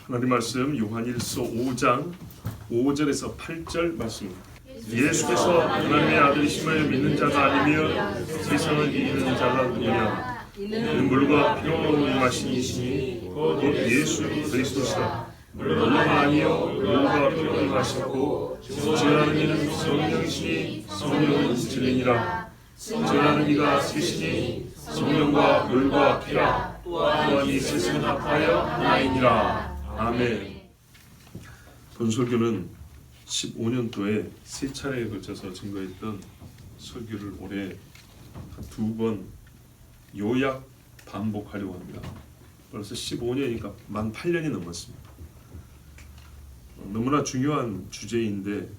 하나님 말씀 요한일서 5장 5절에서 8절 말씀입니다. 예수께서 하나님의 아들이심을 믿는 자가 아니면 세상을 이기는 자가 누구냐? 이는 물과 피로 임하신 이시니 곧 예수 그리스도시라. 물로가 아니요 물과 피로 임하셨고 증언하는 이는 성령이시니 성령은 진리니라. 증언하는 이가 셋이니 성령과 물과 피라. 또한 이 셋은 합하여 하나이니라. 아멘. 본 설교는 15년도에 세 차례에 걸쳐서 증거했던 설교를 올해 한 2번 요약 반복하려고 합니다. 벌써 15년이니까 만 8년이 넘었습니다. 너무나 중요한 주제인데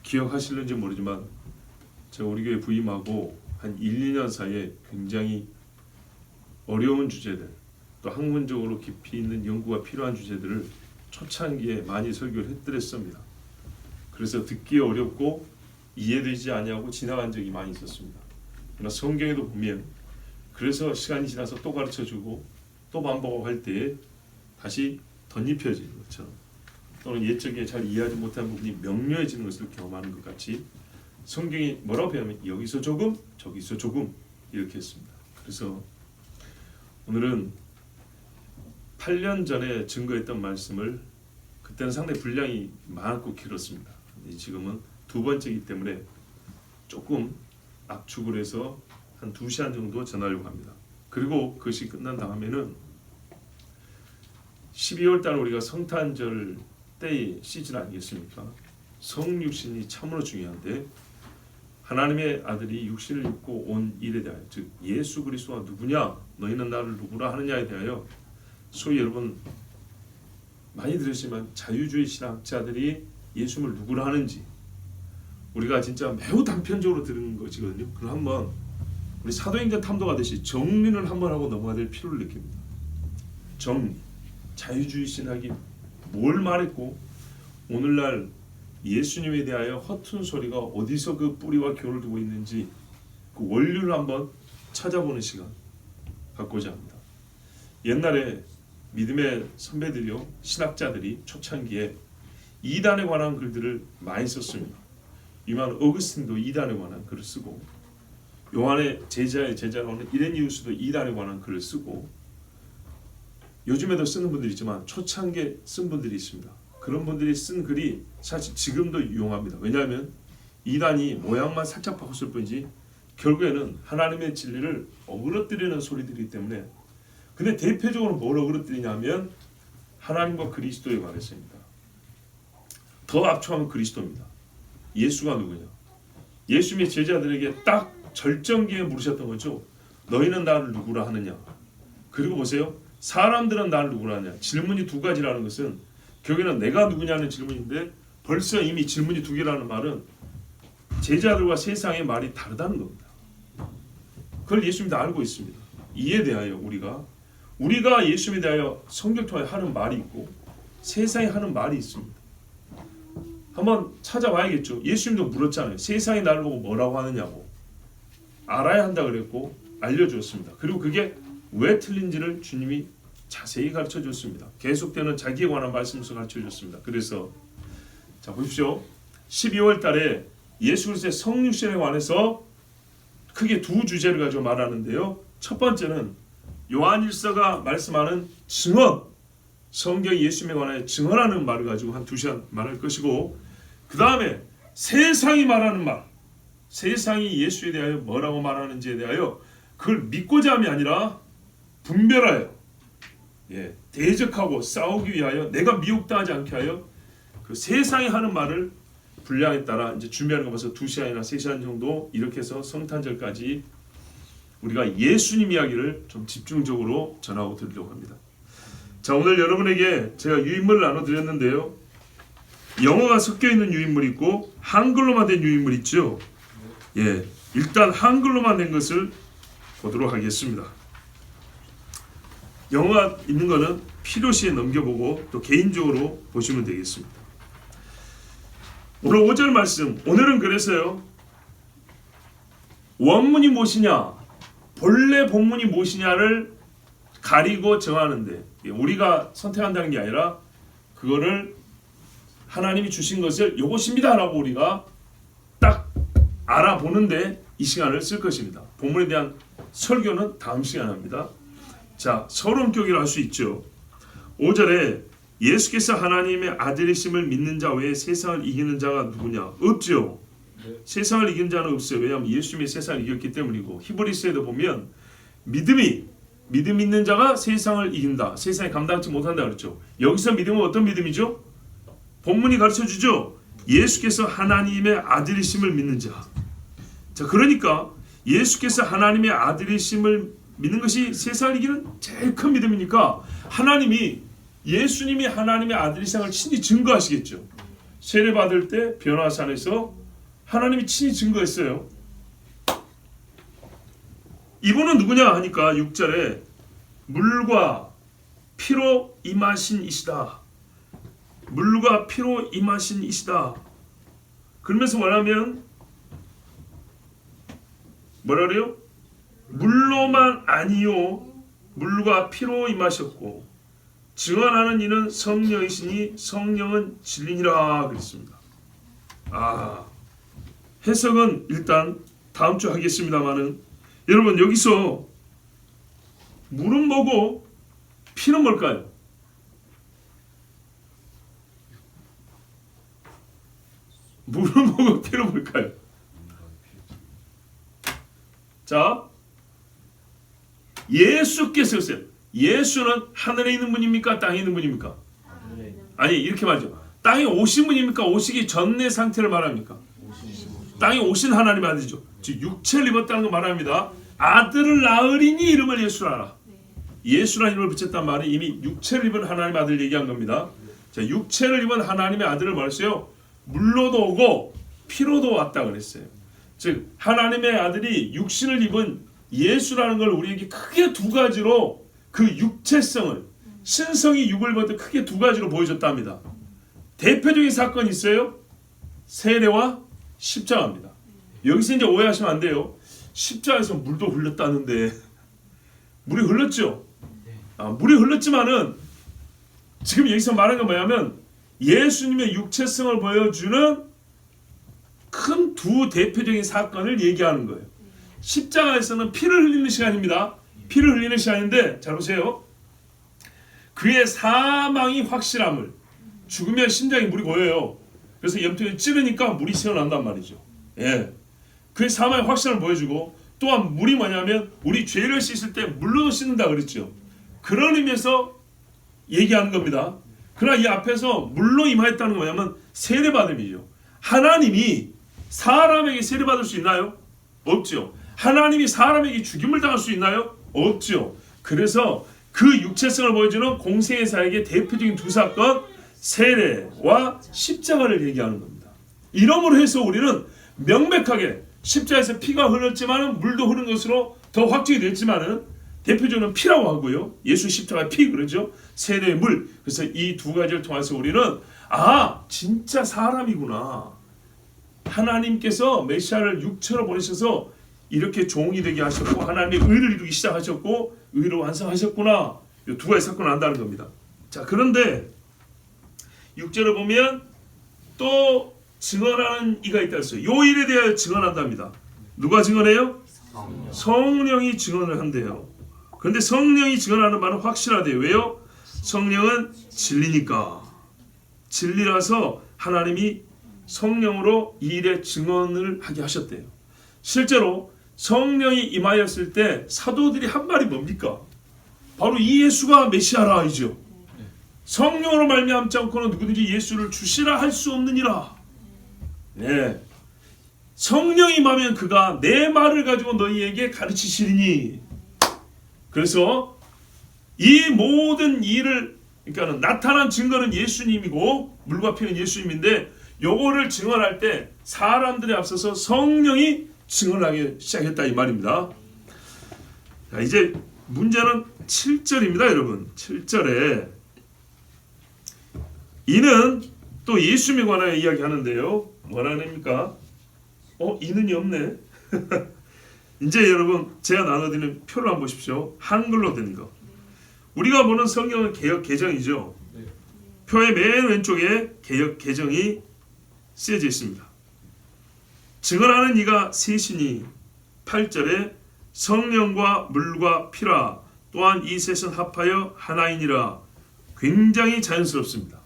기억하실는지 모르지만 제가 우리 교회 부임하고 한 1, 2년 사이에 굉장히 어려운 주제들, 또 학문적으로 깊이 있는 연구가 필요한 주제들을 초창기에 많이 설교를 해드렸습니다. 그래서 듣기 어렵고 이해되지 아니하고 지나간 적이 많이 있었습니다. 그러나 성경에도 보면 그래서 시간이 지나서 또 가르쳐주고 또 반복할 때에 다시 덧입혀지는 것처럼, 또는 옛적에 잘 이해하지 못한 부분이 명료해지는 것을 경험하는 것 같이 성경이 뭐라고 표현하면 여기서 조금 저기서 조금 이렇게 했습니다. 그래서 오늘은 8년 전에 증거했던 말씀을, 그때는 상당히 분량이 많고 길었습니다. 지금은 2번째이기 때문에 조금 압축을 해서 한 2시간 정도 전하려고 합니다. 그리고 그것이 끝난 다음에는 12월 달 우리가 성탄절 때의 시즌 아니겠습니까? 성육신이 참으로 중요한데, 하나님의 아들이 육신을 입고 온 일에 대하여, 즉 예수 그리스도가 누구냐, 너희는 나를 누구라 하느냐에 대하여, 소위 여러분 많이 들으시면 자유주의 신학자들이 예수를 누구라 하는지 우리가 진짜 매우 단편적으로 들은 것이거든요. 그럼 한번 우리 사도행전 탐독하듯이 정리를 한번 하고 넘어가야 될 필요를 느낍니다. 정리. 자유주의 신학이 뭘 말했고 오늘날 예수님에 대하여 허튼 소리가 어디서 그 뿌리와 교를 두고 있는지 그 원류를 한번 찾아보는 시간 갖고자 합니다. 옛날에 믿음의 선배들이요, 신학자들이 초창기에 이단에 관한 글들을 많이 썼습니다. 유명한 어거스틴도 이단에 관한 글을 쓰고, 요한의 제자의 제자로는 이레니우스도 이단에 관한 글을 쓰고, 요즘에도 쓰는 분들이 있지만 초창기에 쓴 분들이 있습니다. 그런 분들이 쓴 글이 사실 지금도 유용합니다. 왜냐하면 이단이 모양만 살짝 바꿨을 뿐이지 결국에는 하나님의 진리를 어그러뜨리는 소리들이기 때문에. 근데 대표적으로 뭘 어그러뜨리냐면 하나님과 그리스도에 관해서입니다. 더 압축하면 그리스도입니다. 예수가 누구냐? 예수님의 제자들에게 딱 절정기에 물으셨던 거죠. 너희는 나를 누구라 하느냐? 그리고 보세요. 사람들은 나를 누구라 하느냐? 질문이 2가지라는 것은 결국에는 내가 누구냐는 질문인데, 벌써 이미 질문이 2개라는 말은 제자들과 세상의 말이 다르다는 겁니다. 그걸 예수님도 알고 있습니다. 이에 대하여 우리가 예수님에 대하여 성경 통해 하는 말이 있고 세상에 하는 말이 있습니다. 한번 찾아봐야겠죠. 예수님도 물었잖아요. 세상이 나를 보고 뭐라고 하느냐고. 알아야 한다 그랬고 알려주었습니다. 그리고 그게 왜 틀린지를 주님이 자세히 가르쳐 줬습니다. 계속되는 자기에 관한 말씀에서 가르쳐 줬습니다. 그래서 자 보십시오. 12월 달에 예수 그리스도의 성육신에 관해서 크게 2 주제를 가지고 말하는데요. 첫 번째는 요한일서가 말씀하는 증언, 성경이 예수님에 관하여 증언하는 말을 가지고 한 2시간 말할 것이고, 그 다음에 세상이 말하는 말, 세상이 예수에 대하여 뭐라고 말하는지에 대하여 그걸 믿고자 함이 아니라 분별하여, 대적하고 싸우기 위하여, 내가 미혹당하지 않게 하여 그 세상이 하는 말을 분량에 따라 이제 준비하는 거 벌써 2시간이나 3시간 정도 이렇게 해서 성탄절까지 우리가 예수님 이야기를 좀 집중적으로 전하고 드리려고 합니다. 자, 오늘 여러분에게 제가 유인물을 나눠드렸는데요. 영어가 섞여 있는 유인물이 있고 한글로만 된 유인물 있죠. 일단 한글로만 된 것을 보도록 하겠습니다. 영어가 있는 거는 필요시에 넘겨보고 또 개인적으로 보시면 되겠습니다. 오늘 5절 말씀, 오늘은 그래서요, 원문이 무엇이냐, 본래 본문이 무엇이냐를 가리고 정하는데 우리가 선택한다는 게 아니라 그거를 하나님이 주신 것을 요것입니다라고 우리가 딱 알아보는데 이 시간을 쓸 것입니다. 본문에 대한 설교는 다음 시간에 합니다. 자, 서론격이라 할 수 있죠. 5절에 예수께서 하나님의 아들이심을 믿는 자 외에 세상을 이기는 자가 누구냐? 없죠. 세상을 이기는 자는 없어요. 왜냐하면 예수님이 세상을 이겼기 때문이고, 히브리서에도 보면 믿음 있는 자가 세상을 이긴다. 세상에 감당치 못한다 그랬죠. 여기서 믿음은 어떤 믿음이죠? 본문이 가르쳐주죠. 예수께서 하나님의 아들이심을 믿는 자. 자, 그러니까 예수께서 하나님의 아들이심을 믿는 것이 세상을 이기는 제일 큰 믿음이니까 예수님이 하나님의 아들이심을 친히 증거하시겠죠. 세례 받을 때 변화산에서 하나님이 친히 증거했어요. 이분은 누구냐 하니까 6절에 물과 피로 임하신 이시다. 물과 피로 임하신 이시다. 그러면서 뭐라면 뭐라 그래요? 물로만 아니요 물과 피로 임하셨고 증언하는 이는 성령이시니 성령은 진리니라 그랬습니다. 해석은 일단 다음 주 하겠습니다만은 여러분 여기서 물은 뭐고 피는 뭘까요? 물은 뭐고 피는 뭘까요? 자, 예수께서 했어요. 예수는 하늘에 있는 분입니까? 땅에 있는 분입니까? 아니 이렇게 말이죠. 땅에 오신 분입니까? 오시기 전의 상태를 말합니까? 땅에 오신 하나님의 아들이죠. 즉 육체를 입었다는 걸 말합니다. 아들을 낳으리니 이름을 예수라. 예수라는 이름을 붙였단 말은 이미 육체를 입은 하나님의 아들 얘기한 겁니다. 자, 육체를 입은 하나님의 아들을 말했어요. 물로도 오고 피로도 왔다 그랬어요. 즉 하나님의 아들이 육신을 입은 예수라는 걸 우리에게 크게 두 가지로 그 육체성을 신성이 육을 입을 때 크게 두 가지로 보여줬답니다. 대표적인 사건이 있어요. 세례와 십자가입니다. 여기서 이제 오해하시면 안 돼요. 십자가에서 물도 흘렀다는데 물이 흘렀죠. 물이 흘렀지만은 지금 여기서 말하는 건 뭐냐면 예수님의 육체성을 보여주는 큰 두 대표적인 사건을 얘기하는 거예요. 십자가에서는 피를 흘리는 시간입니다. 피를 흘리는 시간인데 잘 보세요. 그의 사망이 확실함을 죽으면 심장에 물이 고여요. 그래서 염통이 찌르니까 물이 새어난단 말이죠. 예. 그의 사망의 확실함을 보여주고 또한 물이 뭐냐면 우리 죄를 씻을 때 물로도 씻는다 그랬죠. 그런 의미에서 얘기하는 겁니다. 그러나 이 앞에서 물로 임하였다는 건 뭐냐면 세례받음이죠. 하나님이 사람에게 세례받을 수 있나요? 없죠. 하나님이 사람에게 죽임을 당할 수 있나요? 없죠. 그래서 그 육체성을 보여주는 공생의 사역의 대표적인 두 사건 세례와 십자가를 얘기하는 겁니다. 이러므로 해서 우리는 명백하게 십자가에서 피가 흘렀지만 물도 흐른 것으로 더 확증이 됐지만은 대표적으로 피라고 하고요. 예수 십자가의 피 그러죠. 세례의 물. 그래서 이 두 가지를 통해서 우리는 진짜 사람이구나. 하나님께서 메시아를 육체로 보내셔서 이렇게 종이 되게 하셨고 하나님의 의를 이루기 시작하셨고 의로 완성하셨구나. 이 두 가지 사건을 안다는 겁니다. 자, 그런데 6절을 보면 또 증언하는 이가 있다 했어요. 요 일에 대하여 증언한답니다. 누가 증언해요? 성령이 증언을 한대요. 그런데 성령이 증언하는 바는 확실하대요. 왜요? 성령은 진리니까. 진리라서 하나님이 성령으로 이 일에 증언을 하게 하셨대요. 실제로 성령이 임하였을 때 사도들이 한 말이 뭡니까? 바로 이 예수가 메시아라 이죠. 성령으로 말미암지 않고는 누구든지 예수를 주시라 할 수 없느니라. 네. 성령이 임하면 그가 내 말을 가지고 너희에게 가르치시리니. 그래서 이 모든 일을 그러니까 나타난 증거는 예수님이고 물과 피는 예수님인데 요거를 증언할 때 사람들에 앞서서 성령이 증언하기 시작했다 이 말입니다. 자, 이제 문제는 7절입니다, 여러분. 7절에 이는 또 예수님에 관하여 이야기하는데요. 뭐라 합니까? 이는이 없네. 이제 여러분 제가 나눠드리는 표를 한번 보십시오. 한글로 된 거. 우리가 보는 성경은 개역 개정이죠. 표의 맨 왼쪽에 개역 개정이 쓰여져 있습니다. 증언하는 이가 셋이니 8절에 성령과 물과 피라 또한 이 셋은 합하여 하나이니라. 굉장히 자연스럽습니다.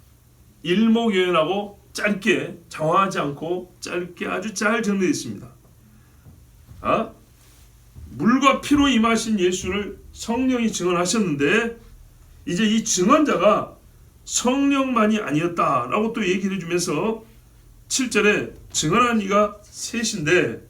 일목요연하고 짧게, 장황하지 않고 짧게 아주 잘 정리되어 있습니다. 물과 피로 임하신 예수를 성령이 증언하셨는데 이제 이 증언자가 성령만이 아니었다라고 또 얘기를 해주면서 7절에 증언한 이가 셋인데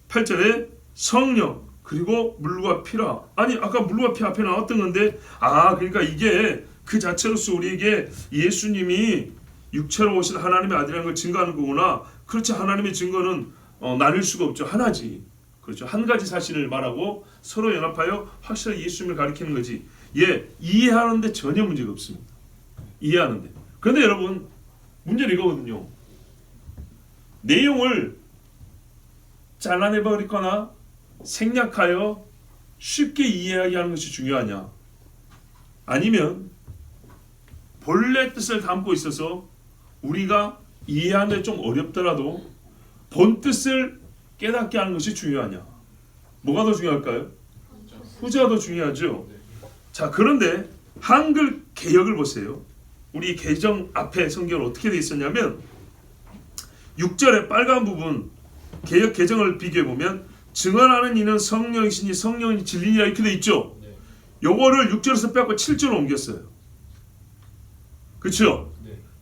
8절에 성령 그리고 물과 피라. 아니 아까 물과 피 앞에 나왔던 건데 그러니까 이게 그 자체로서 우리에게 예수님이 육체로 오신 하나님의 아들이라는 걸 증거하는 거구나. 그렇지, 하나님의 증거는 나뉠 수가 없죠. 하나지. 그렇죠. 한 가지 사실을 말하고 서로 연합하여 확실하게 예수님을 가리키는 거지. 이해하는데 전혀 문제가 없습니다. 이해하는데. 그런데 여러분 문제는 이거거든요. 내용을 잘라내버리거나 생략하여 쉽게 이해하게 하는 것이 중요하냐, 아니면 본래 뜻을 담고 있어서 우리가 이해하는 데 좀 어렵더라도 본 뜻을 깨닫게 하는 것이 중요하냐. 뭐가 더 중요할까요? 후자가 더 중요하죠. 자, 그런데 한글 개역을 보세요. 우리 개정 앞에 성경은 어떻게 되어 있었냐면 6절의 빨간 부분 개역 개정을 비교해 보면 증언하는 이는 성령이시니 성령이 진리니라 이렇게 되어 있죠. 요거를 6절에서 빼고 7절로 옮겼어요. 그렇죠?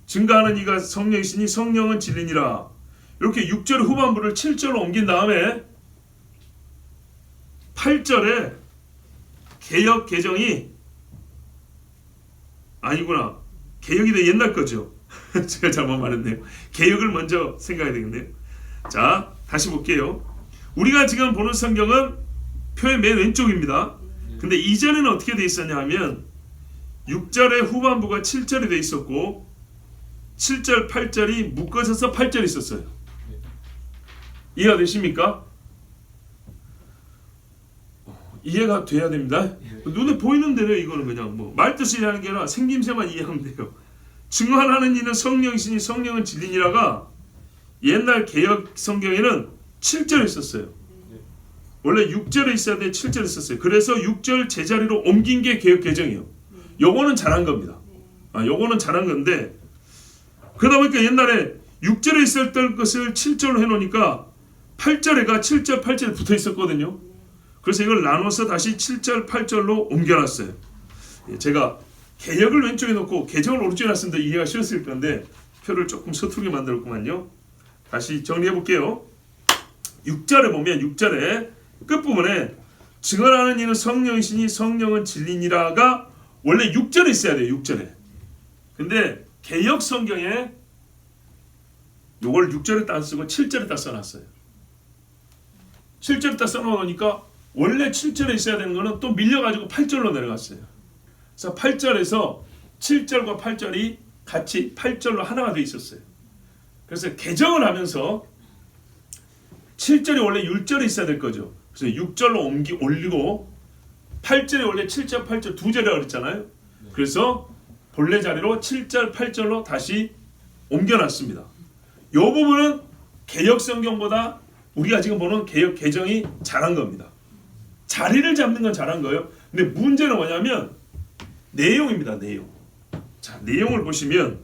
증거하는 이가 성령이시니 성령은 진리니라. 이렇게 6절 후반부를 7절로 옮긴 다음에 8절에 개역 개정이 아니구나. 개역이 더 옛날 거죠. 제가 잘못 말했네요. 개역을 먼저 생각해야 되겠네요. 자, 다시 볼게요. 우리가 지금 보는 성경은 표의 맨 왼쪽입니다. 근데 이전에는 어떻게 돼 있었냐 하면 6절의 후반부가 7절이 돼 있었고 7절, 8절이 묶어져서 8절이 있었어요. 이해가 되십니까? 이해가 돼야 됩니다. 눈에 보이는 대로 이거는 그냥 말뜻이 하는 게 아니라 생김새만 이해하면 돼요. 증언하는 이는 성령이시니 성령은 진리니라가 옛날 개역 성경에는 7절에 있었어요. 원래 6절에 있어야 돼 7절에 있었어요. 그래서 6절 제자리로 옮긴 게 개역 개정이에요. 요거는 잘한 겁니다. 요거는 잘한 건데 그러다 보니까 옛날에 6절에 있었던 것을 7절로 해놓으니까 8절에가 7절, 8절에 붙어 있었거든요. 그래서 이걸 나눠서 다시 7절, 8절로 옮겨놨어요. 제가 개역을 왼쪽에 놓고 개정을 오른쪽에 놨으면 이해가 쉬웠을 건데 표를 조금 서투르게 만들었구만요. 다시 정리해 볼게요. 6절에 보면 6절에 끝부분에 증언하는 이는 성령이시니 성령은 진리니라가 원래 6절에 있어야 돼요. 6절에. 근데 개역 성경에 요걸 6절에 따 쓰고 7절에 따 써놨어요. 7절에 따 써놓으니까 원래 7절에 있어야 되는 거는 또 밀려가지고 8절로 내려갔어요. 그래서 8절에서 7절과 8절이 같이 8절로 하나가 돼 있었어요. 그래서 개정을 하면서 7절이 원래 6절에 있어야 될 거죠. 그래서 6절로 올리고 8절이 원래 7절, 8절 두 절이라고 그랬잖아요. 그래서 본래 자리로 7절, 8절로 다시 옮겨놨습니다. 이 부분은 개역 성경보다 우리가 지금 보는 개역 개정이 잘한 겁니다. 자리를 잡는 건 잘한 거예요. 근데 문제는 뭐냐면 내용입니다. 내용. 자, 내용을 보시면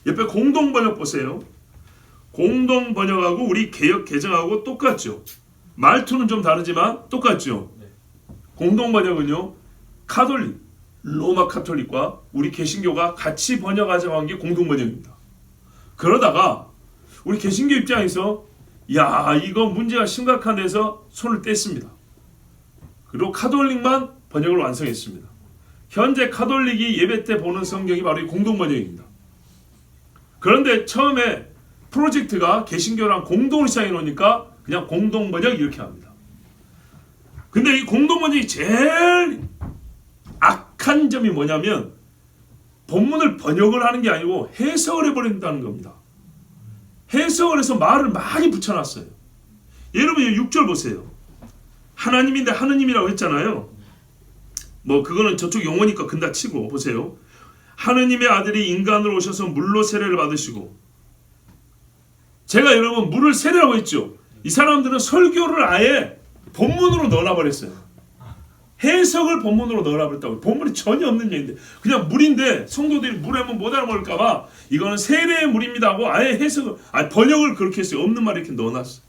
옆에 공동번역 보세요. 공동번역하고 우리 개역 개정하고 똑같죠. 말투는 좀 다르지만 똑같죠. 공동번역은요, 카톨릭, 로마 카톨릭과 우리 개신교가 같이 번역하자고 한 게 공동번역입니다. 그러다가 우리 개신교 입장에서 이거 문제가 심각한 데서 손을 뗐습니다. 그리고 카톨릭만 번역을 완성했습니다. 현재 카톨릭이 예배 때 보는 성경이 바로 이 공동번역입니다. 그런데 처음에 프로젝트가 개신교랑 공동을 시작해 놓으니까 그냥 공동번역 이렇게 합니다. 근데 이 공동번역이 제일 악한 점이 뭐냐면 본문을 번역을 하는 게 아니고 해석을 해버린다는 겁니다. 해석을 해서 말을 많이 붙여놨어요. 여러분 6절 보세요. 하나님인데 하느님이라고 했잖아요. 뭐 그거는 저쪽 용어니까 근다 치고 보세요. 하느님의 아들이 인간으로 오셔서 물로 세례를 받으시고, 제가 여러분 물을 세례라고 했죠. 이 사람들은 설교를 아예 본문으로 넣어놔버렸어요. 해석을 본문으로 넣어놔버렸다고. 본문이 전혀 없는 얘기인데 그냥 물인데 성도들이 물에 못 알아먹을까봐 이거는 세례의 물입니다 하고 아예 해석을, 번역을 그렇게 했어요. 없는 말 이렇게 넣어놨어요.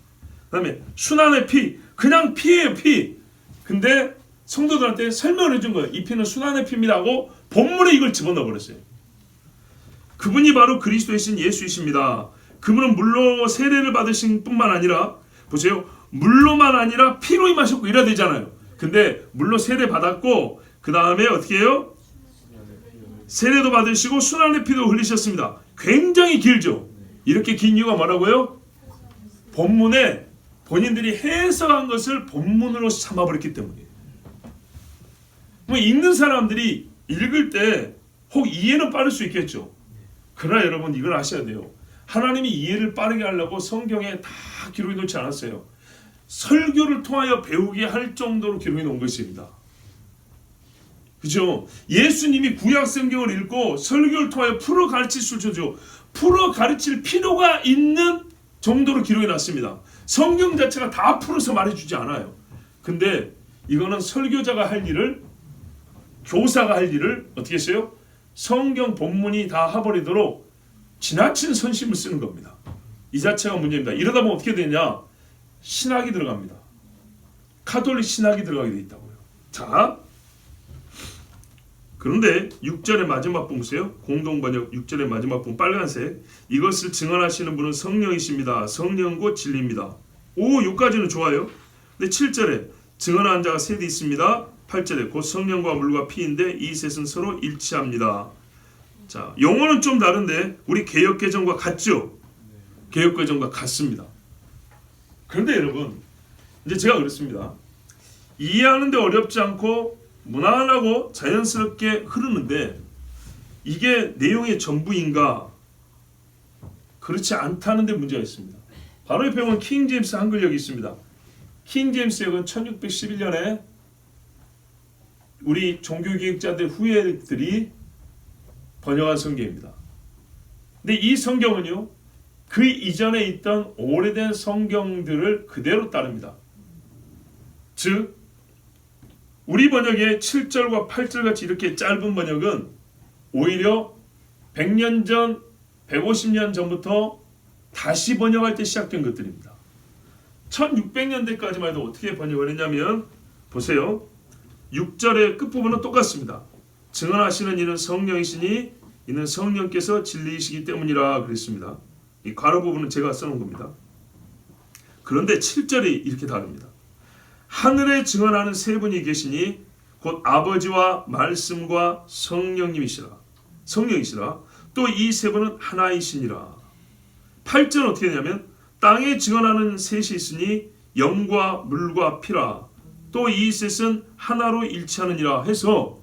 그 다음에 순환의 피, 그냥 피예요, 피. 근데 성도들한테 설명을 해준 거예요. 이 피는 순환의 피입니다 하고 본문에 이걸 집어넣어버렸어요. 그분이 바로 그리스도이신 예수이십니다. 그분은 물로 세례를 받으신 뿐만 아니라, 보세요, 물로만 아니라 피로 임하셨고 이래야 되잖아요. 근데 물로 세례 받았고 그 다음에 어떻게 해요? 세례도 받으시고 순환의 피도 흘리셨습니다. 굉장히 길죠. 이렇게 긴 이유가 뭐라고요? 본문에 본인들이 해석한 것을 본문으로 삼아버렸기 때문이에요. 뭐 읽는 사람들이 읽을 때 혹 이해는 빠를 수 있겠죠. 그러나 여러분 이걸 아셔야 돼요. 하나님이 이해를 빠르게 하려고 성경에 다 기록해 놓지 않았어요. 설교를 통하여 배우게 할 정도로 기록해 놓은 것입니다. 그죠? 예수님이 구약 성경을 읽고 설교를 통하여 풀어 가르칠 수 있죠. 풀어 가르칠 필요가 있는 정도로 기록해 놨습니다. 성경 자체가 다 풀어서 말해주지 않아요. 근데 이거는 설교자가 할 일을, 교사가 할 일을 어떻게 했어요? 성경 본문이 다 해버리도록 지나친 선심을 쓰는 겁니다. 이 자체가 문제입니다. 이러다 보면 어떻게 되냐? 신학이 들어갑니다. 카톨릭 신학이 들어가게 돼 있다고요. 자, 그런데 6절의 마지막 부분 보세요. 공동번역 6절의 마지막 부분 빨간색. 이것을 증언하시는 분은 성령이십니다. 성령 곧 진리입니다. 오, 여기까지는 좋아요. 근데 7절에 증언하는 자가 셋이 있습니다. 8절에 곧 성령과 물과 피인데 이 셋은 서로 일치합니다. 자, 용어는 좀 다른데 우리 개역개정과 같죠? 개역개정과 같습니다. 그런데 여러분, 이제 제가 그렇습니다. 이해하는데 어렵지 않고 무난하고 자연스럽게 흐르는데 이게 내용의 전부인가? 그렇지 않다는 데 문제가 있습니다. 바로 옆에 보면 킹제임스 한글역이 있습니다. 킹제임스 역은 1611년에 우리 종교개혁자들 후예들이 번역한 성경입니다. 근데 이 성경은요, 그 이전에 있던 오래된 성경들을 그대로 따릅니다. 즉, 우리 번역의 7절과 8절 같이 이렇게 짧은 번역은 오히려 100년 전, 150년 전부터 다시 번역할 때 시작된 것들입니다. 1600년대까지만 해도 어떻게 번역을 했냐면, 보세요. 6절의 끝부분은 똑같습니다. 증언하시는 이는 성령이시니 이는 성령께서 진리이시기 때문이라 그랬습니다. 이 괄호 부분은 제가 써놓은 겁니다. 그런데 7절이 이렇게 다릅니다. 하늘에 증언하는 세 분이 계시니 곧 아버지와 말씀과 성령이시라. 또 이 세 분은 하나이시니라. 8절은 어떻게 되냐면 땅에 증언하는 셋이 있으니 영과 물과 피라. 또 이 셋은 하나로 일치하느니라 해서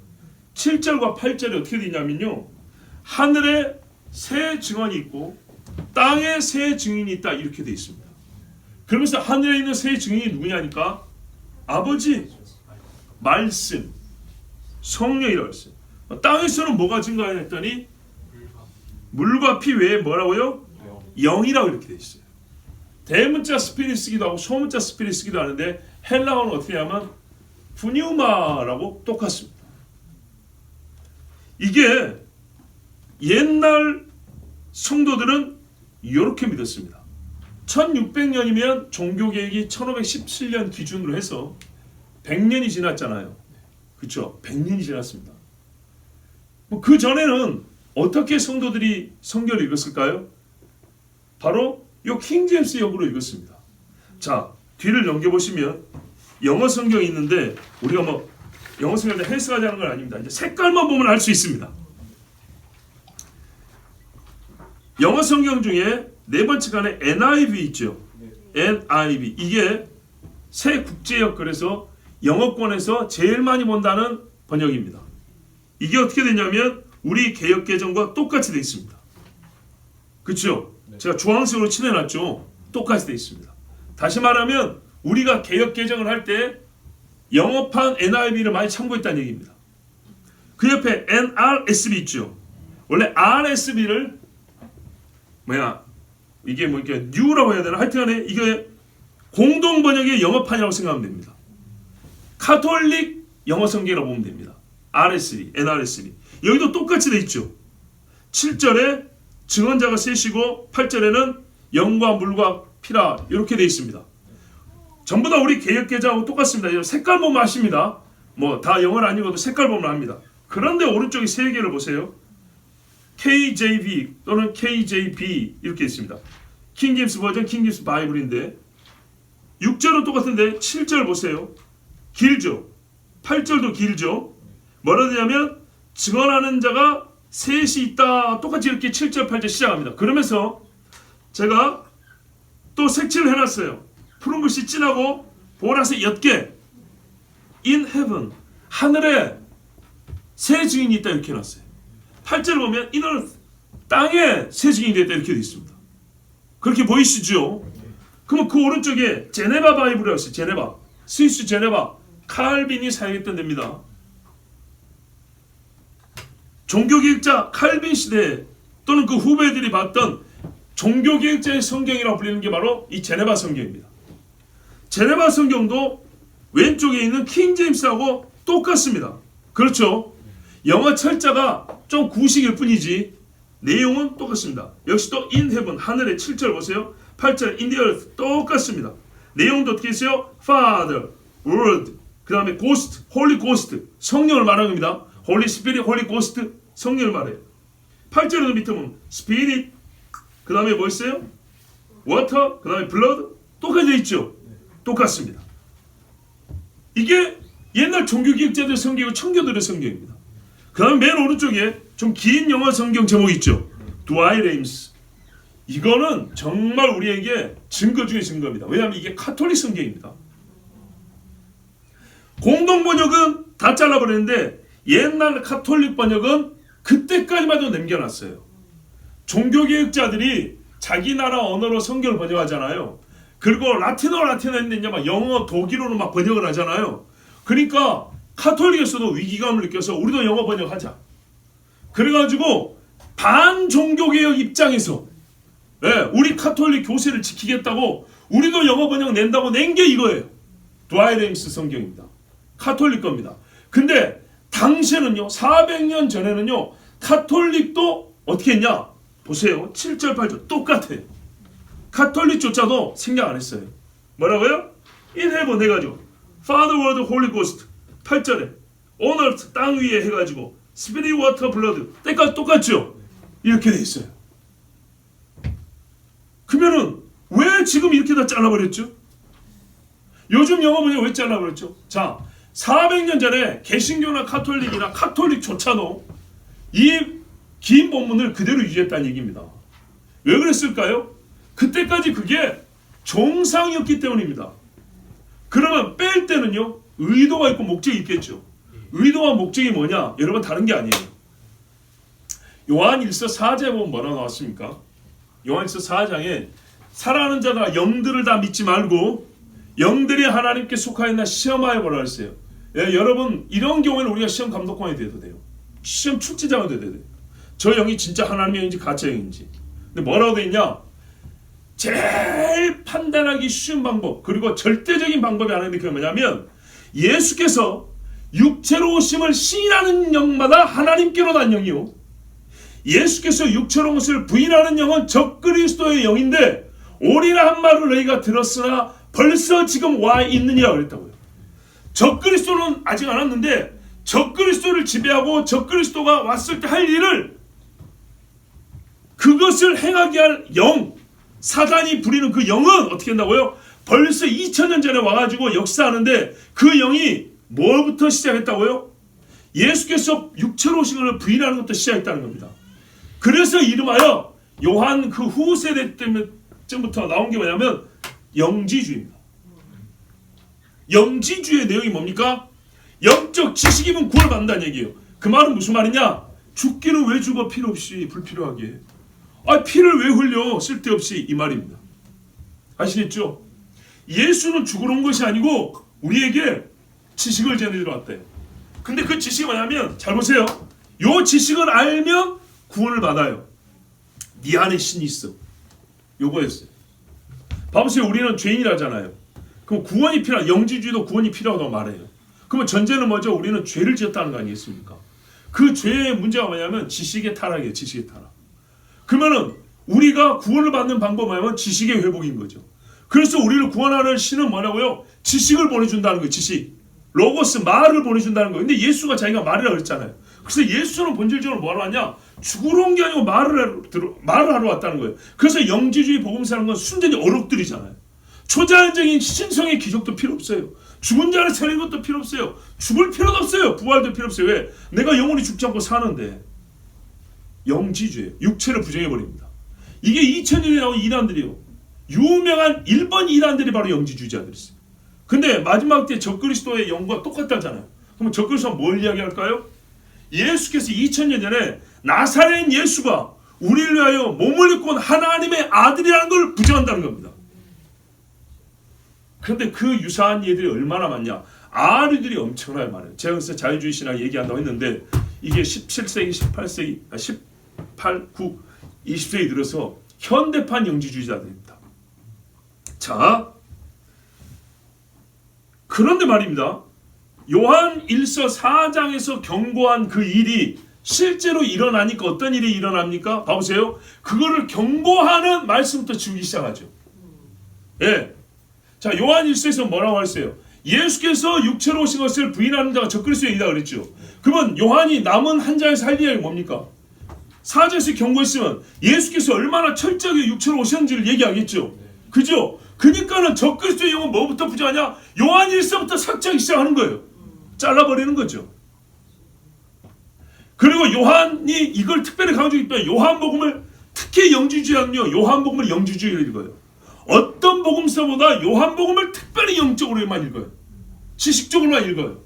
7절과 8절이 어떻게 되냐면요, 하늘에 세 증언이 있고 땅에 세 증인이 있다 이렇게 되어 있습니다. 그러면서 하늘에 있는 세 증인이 누구냐니까 아버지, 말씀, 성령이라고 했어요. 땅에서는 뭐가 증가했더니 물과 피 외에 뭐라고요? 영이라고 이렇게 되어 있어요. 대문자 스피릿 쓰기도 하고 소문자 스피릿 쓰기도 하는데 헬라어는 어떻게 하면 푸니우마라고 똑같습니다. 이게 옛날 성도들은 이렇게 믿었습니다. 1600년이면 종교개혁이 1517년 기준으로 해서 100년이 지났잖아요. 그렇죠? 100년이 지났습니다. 그 전에는 어떻게 성도들이 성경을 읽었을까요? 바로 이 킹제임스 역으로 읽었습니다. 자, 뒤를 넘겨보시면 영어 성경이 있는데 우리가 뭐 영어 성경을 해석하자는 건 아닙니다. 이제 색깔만 보면 알 수 있습니다. 영어 성경 중에 네 번째 칸에 NIV 있죠. NIV. 이게 새 국제역, 그래서 영어권에서 제일 많이 본다는 번역입니다. 이게 어떻게 되냐면 우리 개역개정과 똑같이 되어 있습니다. 그렇죠? 제가 주황색으로 칠해놨죠. 똑같이 되어 있습니다. 다시 말하면 우리가 개역개정을 할 때 영어판 NIV를 많이 참고했다는 얘기입니다. 그 옆에 NRSV 있죠. 원래 RSV를 이게 뭐 이렇게 New라고 해야 되나? 하여튼간에 이게 공동 번역의 영어판이라고 생각하면 됩니다. 카톨릭 영어 성경이라고 보면 됩니다. RSV, NRSV. 여기도 똑같이 돼 있죠. 7절에 증언자가 셋이고 8절에는 영과 물과 피라 이렇게 돼 있습니다. 전부 다 우리 개역개자하고 똑같습니다. 색깔 보면 아십니다. 뭐 다 영어는 아니고도 색깔 보면 압니다. 그런데 오른쪽에 세 개를 보세요. KJV 또는 KJB 이렇게 있습니다. 킹제임스 버전, 킹제임스 바이블인데 6절은 똑같은데 7절 보세요. 길죠. 8절도 길죠. 뭐라 되냐면 증언하는 자가 셋이 있다. 똑같이 이렇게 7절, 8절 시작합니다. 그러면서 제가 또 색칠을 해놨어요. 푸른 글씨 진하고 보라색 옅게 In heaven 하늘에 새 증인이 있다 이렇게 해놨어요. 8절 보면 In earth 땅에 새 증인이 있다 이렇게 되어 있습니다. 그렇게 보이시죠? 그러면 그 오른쪽에 제네바 바이블이라고 있어요. 제네바 스위스 제네바 칼빈이 사용했던 데입니다. 종교개혁자 칼빈 시대 또는 그 후배들이 봤던 종교개혁자의 성경이라고 불리는 게 바로 이 제네바 성경입니다. 제네바 성경도 왼쪽에 있는 킹제임스하고 똑같습니다. 그렇죠? 영어 철자가 좀 구식일 뿐이지 내용은 똑같습니다. 역시 또 in heaven 하늘에 7절 보세요. 8절 in the earth 똑같습니다. 내용도 어떻게 있어요? Father, Word, 그 다음에 Ghost, Holy Ghost 성령을 말하는 겁니다. Holy Spirit, Holy Ghost 성령을 말해요. 8절에도 밑에 보면 Spirit, 그 다음에 뭐 있어요? Water, 그 다음에 Blood 똑같이 되어 있죠? 똑같습니다. 이게 옛날 종교개혁자들의 성경이고 청교도들의 성경입니다. 그 다음에 맨 오른쪽에 좀 긴 영어 성경 제목이 있죠. 드와이 레임스. 이거는 정말 우리에게 증거 중에 증거입니다. 왜냐하면 이게 카톨릭 성경입니다. 공동 번역은 다 잘라버렸는데 옛날 카톨릭 번역은 그때까지만 도 남겨놨어요. 종교개혁자들이 자기 나라 언어로 성경을 번역하잖아요. 그리고 라틴어 했는데 막 영어, 독일어로 막 번역을 하잖아요. 그러니까 카톨릭에서도 위기감을 느껴서 우리도 영어 번역하자. 그래가지고 반종교개혁 입장에서 우리 카톨릭 교세를 지키겠다고 우리도 영어 번역 낸다고 낸 게 이거예요. 드와이 레임스 성경입니다. 카톨릭 겁니다. 근데 당시에는요 400년 전에는요 카톨릭도 어떻게 했냐 보세요. 7절 8절 똑같아요. 카톨릭조차도 생각 안 했어요. 뭐라고요? In heaven 해가지고 Father, Word, Holy Ghost 8절에 On earth 땅 위에 해가지고 Spirit, Water, Blood 때까지 똑같죠? 이렇게 돼 있어요. 그러면은 왜 지금 이렇게 다 잘라버렸죠? 요즘 영어 번역 왜 잘라버렸죠? 자 400년 전에 개신교나 카톨릭이나 카톨릭조차도 이 긴 본문을 그대로 유지했다는 얘기입니다. 왜 그랬을까요? 그때까지 그게 정상이었기 때문입니다. 그러면 뺄 때는요 의도가 있고 목적이 있겠죠. 의도와 목적이 뭐냐? 여러분 다른 게 아니에요. 요한일서 4장에 보면 뭐라고 나왔습니까? 요한일서 4장에 살아가는 자가 영들을 다 믿지 말고 영들이 하나님께 속하였나 시험하여 보라 했어요. 여러분 이런 경우에는 우리가 시험 감독관이 돼도 돼요. 시험 출제자가 돼도 돼요. 저 영이 진짜 하나님의 영인지 가짜 영인지. 근데 뭐라고 돼 있냐? 제일 판단하기 쉬운 방법 그리고 절대적인 방법이 하나 있는데 그게 뭐냐면 예수께서 육체로 오심을 시인하는 영마다 하나님께로 난 영이요 예수께서 육체로 온 것을 부인하는 영은 적그리스도의 영인데 오리라 한 말을 너희가 들었으나 벌써 지금 와 있느니라 그랬다고요. 적그리스도는 아직 안 왔는데 적그리스도를 지배하고 적그리스도가 왔을 때 할 일을 그것을 행하게 할 영 사단이 부리는 그 영은 어떻게 한다고요? 벌써 2000년 전에 와가지고 역사하는데 그 영이 뭐부터 시작했다고요? 예수께서 육체로 오신 것을 부인하는 것부터 시작했다는 겁니다. 그래서 이름하여 요한 그 후세대 때부터 나온 게 뭐냐면 영지주의입니다. 영지주의의 내용이 뭡니까? 영적 지식이면 구원을 받는다는 얘기예요. 그 말은 무슨 말이냐? 죽기는 왜 죽어 필요 없이 불필요하게. 피를 왜 흘려 쓸데없이 이 말입니다. 아시겠죠? 예수는 죽으러 온 것이 아니고 우리에게 지식을 전해주러 왔대요. 근데 그 지식이 뭐냐면 잘 보세요. 요 지식을 알면 구원을 받아요. 네 안에 신이 있어. 요거였어요. 봐보세요. 우리는 죄인이라잖아요. 그럼 구원이 필요한, 영지주의도 구원이 필요하다고 말해요. 그러면 전제는 뭐죠? 우리는 죄를 지었다는 거 아니겠습니까? 그 죄의 문제가 뭐냐면 지식의 타락이에요. 지식의 타락. 그러면은 우리가 구원을 받는 방법은 뭐냐면 지식의 회복인 거죠. 그래서 우리를 구원하는 신은 뭐냐고요? 지식을 보내준다는 거예요. 지식. 로고스, 말을 보내준다는 거예요. 근데 예수가 자기가 말이라고 그랬잖아요. 그래서 예수는 본질적으로 뭐하러 왔냐? 죽으러 온 게 아니고 말을 하러 왔다는 거예요. 그래서 영지주의 복음사라는 건 순전히 어록들이잖아요. 초자연적인 신성의 기적도 필요 없어요. 죽은 자를 살리는 것도 필요 없어요. 죽을 필요도 없어요. 부활도 필요 없어요. 왜? 내가 영원히 죽지 않고 사는데. 영지주의, 육체를 부정해버립니다. 이게 2000년에 나온 이단들이요. 유명한 1번 이단들이 바로 영지주의자들이었어요. 근데 마지막 때 적그리스도의 영과 똑같다잖아요. 그럼 적그리스도는 뭘 이야기할까요? 예수께서 2000년 전에 나사렛 예수가 우리를 위하여 몸을 입고 온 하나님의 아들이라는 걸 부정한다는 겁니다. 그런데 그 유사한 예들이 얼마나 많냐? 아류들이 엄청나게 많아요. 제가 그래서 자유주의 신학 얘기한다고 했는데 이게 17세기, 18세기, 18, 9, 20세기 들어서 현대판 영지주의자들입니다. 자, 그런데 말입니다. 요한 1서 4장에서 경고한 그 일이 실제로 일어나니까 어떤 일이 일어납니까? 봐보세요. 그거를 경고하는 말씀부터 지우기 시작하죠. 예. 자, 요한 1서에서 뭐라고 했어요? 예수께서 육체로 오신 것을 부인하는 자가 적그리스도이다 그랬죠. 그러면 요한이 남은 한 자의 살리야가 뭡니까? 4절에서 경고했으면 예수께서 얼마나 철저하게 육체로 오셨는지를 얘기하겠죠. 그죠? 그러니까는 적그리스도의 영은 뭐부터 부정하냐? 요한 1서부터 삭제하기 시작하는 거예요. 잘라버리는 거죠. 그리고 요한이 이걸 특별히 강조했기 때문에 요한복음을, 특히 영지주의는요, 요한복음을 영지주의로 읽어요. 어떤 복음서보다 요한복음을 특별히 영적으로만 읽어요. 지식적으로만 읽어요.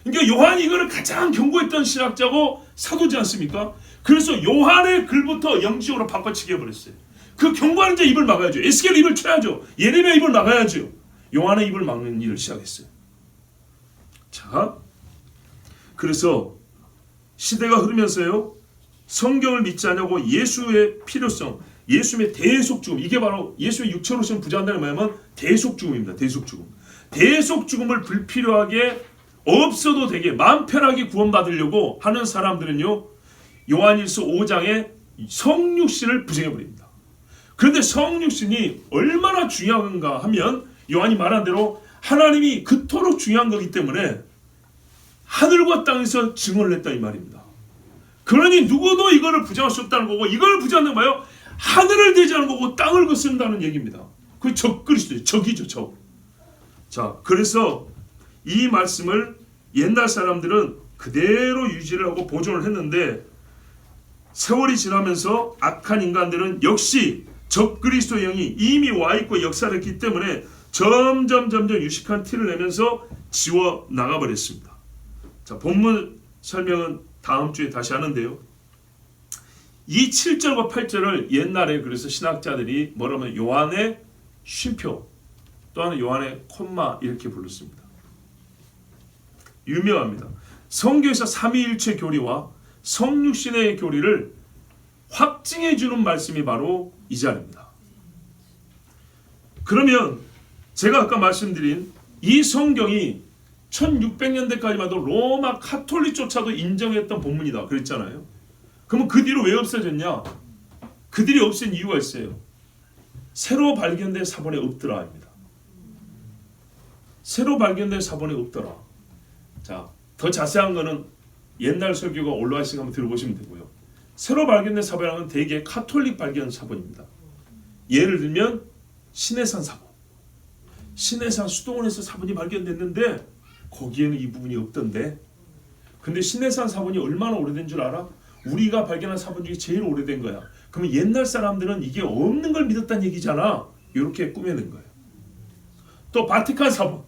그러니까 요한이 이거를 가장 경고했던 신학자고 사도지 않습니까? 그래서 요한의 글부터 영지적으로 바꿔치기 해버렸어요. 그 경고하는 자 입을 막아야죠. 에스겔 입을 쳐야죠. 예레미야 입을 막아야죠. 요한의 입을 막는 일을 시작했어요. 자, 그래서 시대가 흐르면서요, 성경을 믿지 않냐고 예수의 필요성, 예수의 대속 죽음, 이게 바로 예수의 육체로 오신 부자한다는 말은 대속 죽음입니다. 대속 죽음. 대속 죽음을 불필요하게 없어도 되게 마음 편하게 구원받으려고 하는 사람들은요, 요한일서 5장에 성육신을 부정해버립니다. 그런데 성육신이 얼마나 중요한가 하면 요한이 말한 대로 하나님이 그토록 중요한 거기 때문에 하늘과 땅에서 증언을 했다 이 말입니다. 그러니 누구도 이거를 부정할 수 없다는 거고, 이걸 부정하는 거예요. 하늘을 대지하는 거고 땅을 거스른다는 얘기입니다. 그게 적그리스도예요. 적이죠, 적. 자, 그래서 이 말씀을 옛날 사람들은 그대로 유지를 하고 보존을 했는데, 세월이 지나면서 악한 인간들은 역시 적그리스도의 영이 이미 와있고 역사를 했기 때문에 점점 유식한 티를 내면서 지워 나가버렸습니다. 자, 본문 설명은 다음 주에 다시 하는데요. 이 7절과 8절을 옛날에 그래서 신학자들이 뭐라면 요한의 쉼표, 또한 요한의 콤마 이렇게 불렀습니다. 유명합니다. 성경에서 삼위일체 교리와 성육신의 교리를 확증해 주는 말씀이 바로 이 자리입니다. 그러면 제가 아까 말씀드린 이 성경이 1600년대까지만 해도 로마 카톨릭조차도 인정했던 본문이다 그랬잖아요. 그러면 그 뒤로 왜 없어졌냐? 그들이 없앤 이유가 있어요. 새로 발견된 사본에 없더라 입니다. 새로 발견된 사본에 없더라. 자, 더 자세한 거는 옛날 설교가 올라와 있으니까 한번 들어보시면 되고요. 새로 발견된 사본은 대개 카톨릭 발견 사본입니다. 예를 들면 신해산 사본. 신해산 수도원에서 사본이 발견됐는데 거기에는 이 부분이 없던데. 근데 신해산 사본이 얼마나 오래된 줄 알아? 우리가 발견한 사본 중에 제일 오래된 거야. 그러면 옛날 사람들은 이게 없는 걸 믿었다는 얘기잖아. 이렇게 꾸며낸 거예요. 또 바티칸 사본.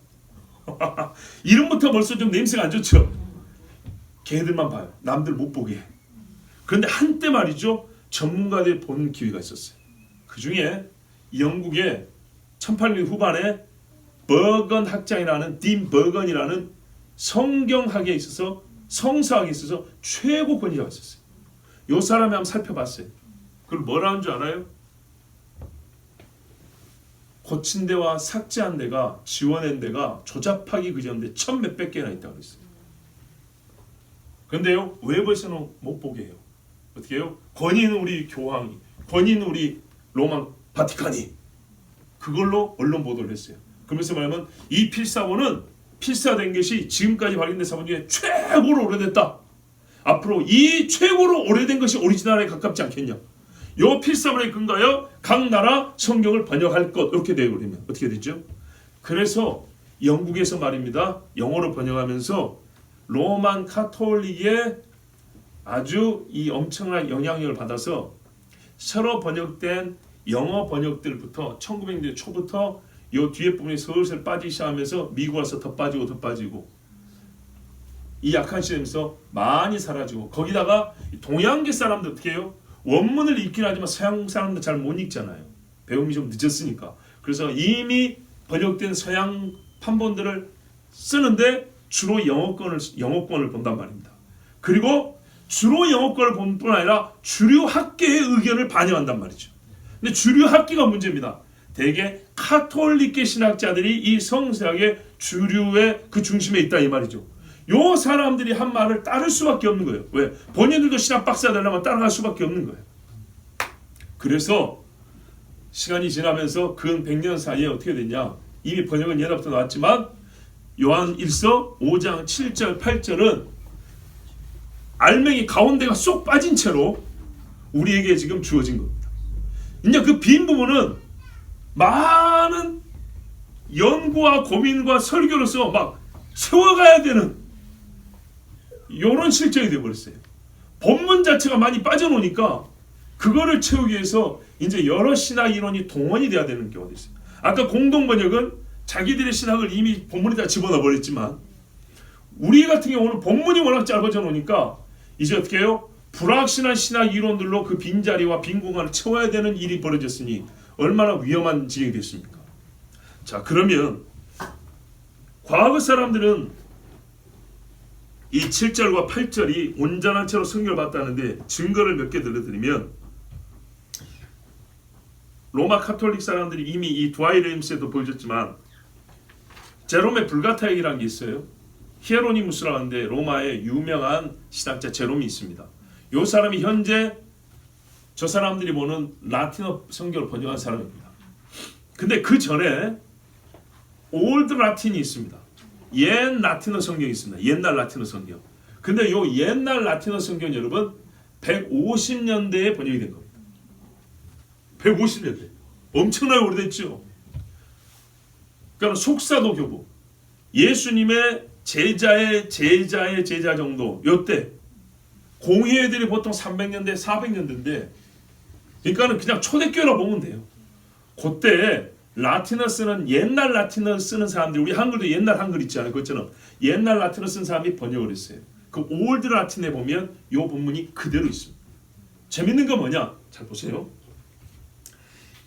이름부터 벌써 좀 냄새가 안 좋죠. 걔들만 봐요. 남들 못 보게. 그런데 한때 말이죠, 전문가들이 보는 기회가 있었어요. 그 중에 영국의 1800년 후반에 버건 학장이라는 딘 버건이라는 성경학에 있어서 성서학에 있어서 최고 권위자가 있었어요. 요 사람이 한번 살펴봤어요. 그걸 뭐라 한 줄 알아요? 고친 데와 삭제한 데가 지워낸 데가 조잡하기 그전데 1000몇백 개나 있다고 그랬어요. 근데요 웹에서는 못 보게 해요. 어떻게 해요? 권위는 우리 교황이, 권위는 우리 로마 바티칸이 그걸로 언론 보도를 했어요. 그러면서 말하면 이 필사본은 필사된 것이 지금까지 발견된 사본 중에 최고로 오래됐다. 앞으로 이 최고로 오래된 것이 오리지널에 가깝지 않겠냐. 요 필사본에 근거하여 각 나라 성경을 번역할 것 이렇게 되어버리면 어떻게 되죠? 그래서 영국에서 말입니다. 영어로 번역하면서 로만 카톨릭의 아주 이 엄청난 영향력을 받아서 새로 번역된 영어 번역들부터 1900년대 초부터 요 뒤에 부분이 슬슬 빠지기 시작하면서 미국 와서 더 빠지고 이 약한 시대에서 많이 사라지고 거기다가 동양계 사람들 어떻게 해요? 원문을 읽긴 하지만 서양 사람들 잘 못 읽잖아요. 배움이 좀 늦었으니까. 그래서 이미 번역된 서양 판본들을 쓰는데 주로 영어권을 본단 말입니다. 그리고 주로 영어권을 본 뿐 아니라 주류 학계의 의견을 반영한단 말이죠. 근데 주류 학계가 문제입니다. 대개 카톨릭계 신학자들이 이 성서학의 주류의 그 중심에 있다 이 말이죠. 요 사람들이 한 말을 따를 수밖에 없는 거예요. 왜? 본인들도 신학 박사 되려면 따라갈 수밖에 없는 거예요. 그래서 시간이 지나면서 근 100년 사이에 어떻게 됐냐? 이미 번역은 옛날부터 나왔지만 요한 1서 5장 7절 8절은 알맹이 가운데가 쏙 빠진 채로 우리에게 지금 주어진 겁니다. 이제 그 빈 부분은 많은 연구와 고민과 설교로서 막 세워가야 되는 이런 실정이 되어버렸어요. 본문 자체가 많이 빠져놓으니까 그거를 채우기 위해서 이제 여러 신학 이론이 동원이 돼야 되는 경우가 있어요. 아까 공동번역은 자기들의 신학을 이미 본문에다 집어넣어 버렸지만 우리 같은 경우는 본문이 워낙 짧아져 놓으니까 이제 어떻게 해요? 불확실한 신학 이론들로 그 빈자리와 빈 공간을 채워야 되는 일이 벌어졌으니 얼마나 위험한 지경이 됐습니까? 자, 그러면 과거 사람들은 이 7절과 8절이 온전한 채로 성경을 봤다는데 증거를 몇 개 들려드리면 로마 카톨릭 사람들이 이미 이 드와이레임스에도 보여줬지만 제롬의 불가타역이라는 게 있어요. 히에로니무스라고 하는데 로마의 유명한 신학자 제롬이 있습니다. 이 사람이 현재 저 사람들이 보는 라틴어 성경을 번역한 사람입니다. 근데 그 전에 올드 라틴이 있습니다. 옛 라틴어 성경이 있습니다. 옛날 라틴어 성경. 근데 요 옛날 라틴어 성경 여러분 150년대에 번역이 된 겁니다. 150년대. 엄청나게 오래됐죠. 그러니까 속사도 교부. 예수님의 제자의 제자 정도. 요때 공회들이 보통 300년대, 400년대인데 그러니까는 그냥 초대교회라 보면 돼요. 그때 라틴어 쓰는 옛날 라틴어 쓰는 사람들이 우리 한글도 옛날 한글 있지 않아요? 그것처럼 옛날 라틴어 쓴 사람이 번역을 했어요. 그 올드 라틴에 보면 이 본문이 그대로 있습니다. 재밌는 건 뭐냐? 잘 보세요.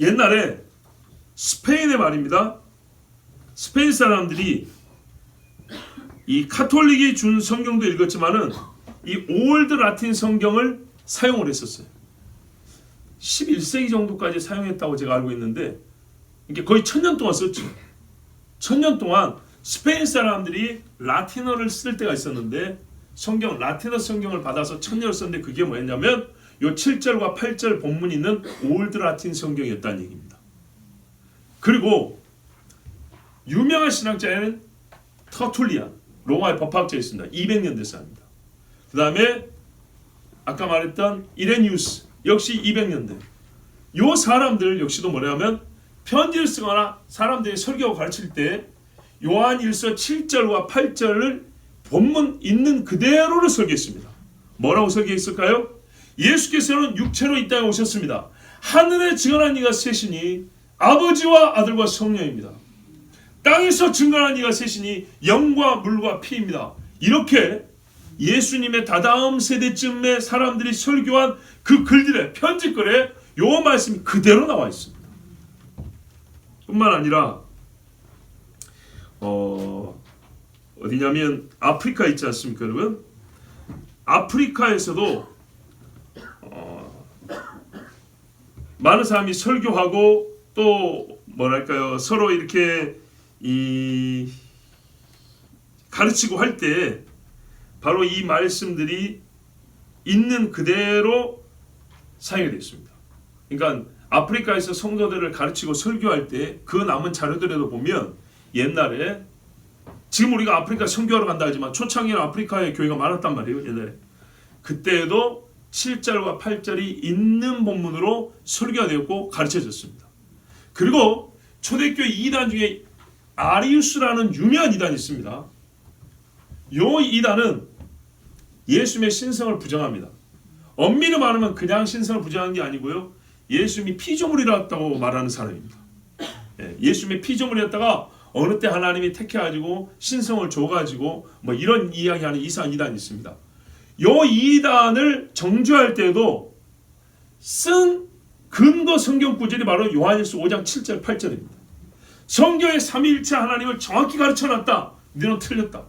옛날에 스페인의 말입니다. 스페인 사람들이 이 카톨릭이 준 성경도 읽었지만은 이 올드 라틴 성경을 사용을 했었어요. 11세기 정도까지 사용했다고 제가 알고 있는데 이게 거의 1000년 동안 썼죠. 1000년 동안 스페인 사람들이 라틴어를 쓸 때가 있었는데 성경 라틴어 성경을 받아서 1000년을 썼는데 그게 뭐였냐면 요 7절과 8절 본문이 있는 올드 라틴 성경이었다는 얘기입니다. 그리고 유명한 신학자에는 터툴리안 로마의 법학자 있습니다. 200년대 사람입니다. 그 다음에 아까 말했던 이레니우스 역시 200년대. 요 사람들 역시도 뭐냐면 편지를 쓰거나 사람들이 설교하고 가르칠 때 요한 1서 7절과 8절을 본문 있는 그대로를 설교했습니다. 뭐라고 설교했을까요? 예수께서는 육체로 이 땅에 오셨습니다. 하늘에 증언한 이가 셋이니 아버지와 아들과 성령입니다. 땅에서 증언한 이가 셋이니 영과 물과 피입니다. 이렇게 예수님의 다다음 세대쯤에 사람들이 설교한 그 글들의 편지글에 요 말씀이 그대로 나와 있습니다. 뿐만 아니라 어디냐면 아프리카 있지 않습니까, 여러분? 아프리카에서도 많은 사람이 설교하고 또 뭐랄까요, 서로 이렇게 가르치고 할 때 바로 이 말씀들이 있는 그대로 사용이 됐습니다. 그러니까 아프리카에서 성도들을 가르치고 설교할 때 그 남은 자료들에도 보면 옛날에 지금 우리가 아프리카 선교하러 간다 하지만 초창기에는 아프리카에 교회가 많았단 말이에요. 옛날에 그때도 7절과 8절이 있는 본문으로 설교가 되었고 가르쳐졌습니다. 그리고 초대교회 2단 중에 아리우스라는 유명한 이단이 있습니다. 요 이단은 예수님의 신성을 부정합니다. 엄밀히 말하면 그냥 신성을 부정하는 게 아니고요, 예수님이 피조물이었다고 말하는 사람입니다. 예수님의 피조물이었다가 어느 때 하나님이 택해가지고 신성을 줘가지고 뭐 이런 이야기하는 이상한 이단이 있습니다. 요 이단을 정죄할 때도 쓴 근거 성경 구절이 바로 요한일서 5장 7절 8절입니다. 성경의 삼위일체 하나님을 정확히 가르쳐놨다. 너는 틀렸다.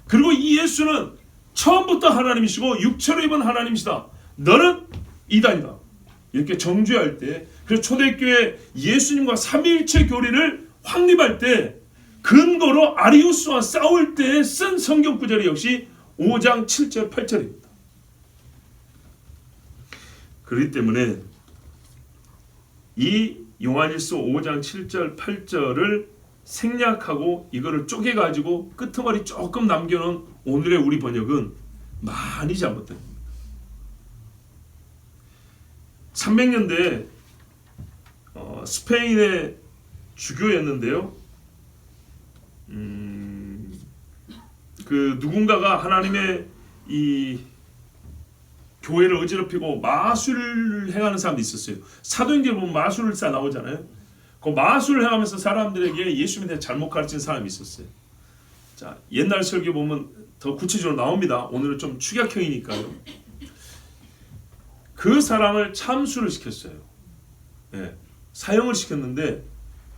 그리고 이 예수는 처음부터 하나님이시고 육체로 입은 하나님이시다. 너는 이단이다. 이렇게 정죄할 때, 그래서 초대교회 예수님과 삼위일체 교리를 확립할 때 근거로 아리우스와 싸울 때 쓴 성경 구절이 역시 5장 7절 8절입니다. 그렇기 때문에 이 요한일서 5장 7절 8절을 생략하고 이거를 쪼개가지고 끄트머리 조금 남겨놓은 오늘의 우리 번역은 많이 잘못된 겁니다. 300년대 스페인의 주교였는데요. 그 누군가가 하나님의 이 교회를 어지럽히고 마술을 행하는 사람도 있었어요. 사도행전에 보면 마술을 다 나오잖아요. 그 마술을 행하면서 사람들에게 예수님에 대해 잘못 가르친 사람이 있었어요. 자, 옛날 설교 보면 더 구체적으로 나옵니다. 오늘은 좀 축약형이니까요. 그 사람을 참수를 시켰어요. 네, 사형을 시켰는데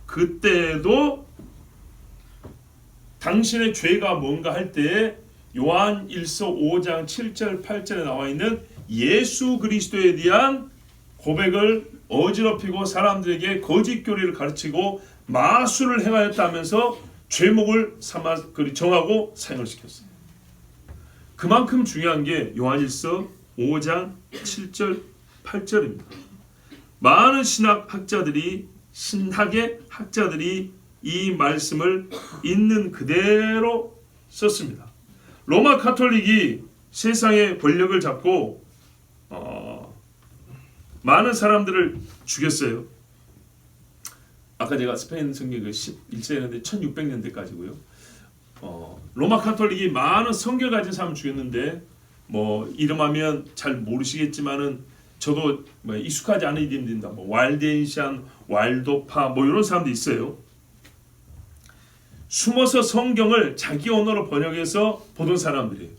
그때도 당신의 죄가 뭔가 할 때에 요한 1서 5장 7절 8절에 나와 있는 예수 그리스도에 대한 고백을 어지럽히고 사람들에게 거짓 교리를 가르치고 마술을 행하였다면서 죄목을 정하고 사형을 시켰어요. 그만큼 중요한 게 요한 1서 5장 7절 8절입니다. 많은 신학의 학자들이 이 말씀을 있는 그대로 썼습니다. 로마 가톨릭이 세상의 권력을 잡고 많은 사람들을 죽였어요. 아까 제가 스페인 성경 11세기인데 1600년대까지고요. 로마 가톨릭이 많은 성경 가진 사람을 죽였는데 뭐 이름하면 잘 모르시겠지만은 저도 뭐 익숙하지 않은 이름입니다. 뭐 왈덴시안, 왈도파 뭐 이런 사람도 있어요. 숨어서 성경을 자기 언어로 번역해서 보던 사람들이에요.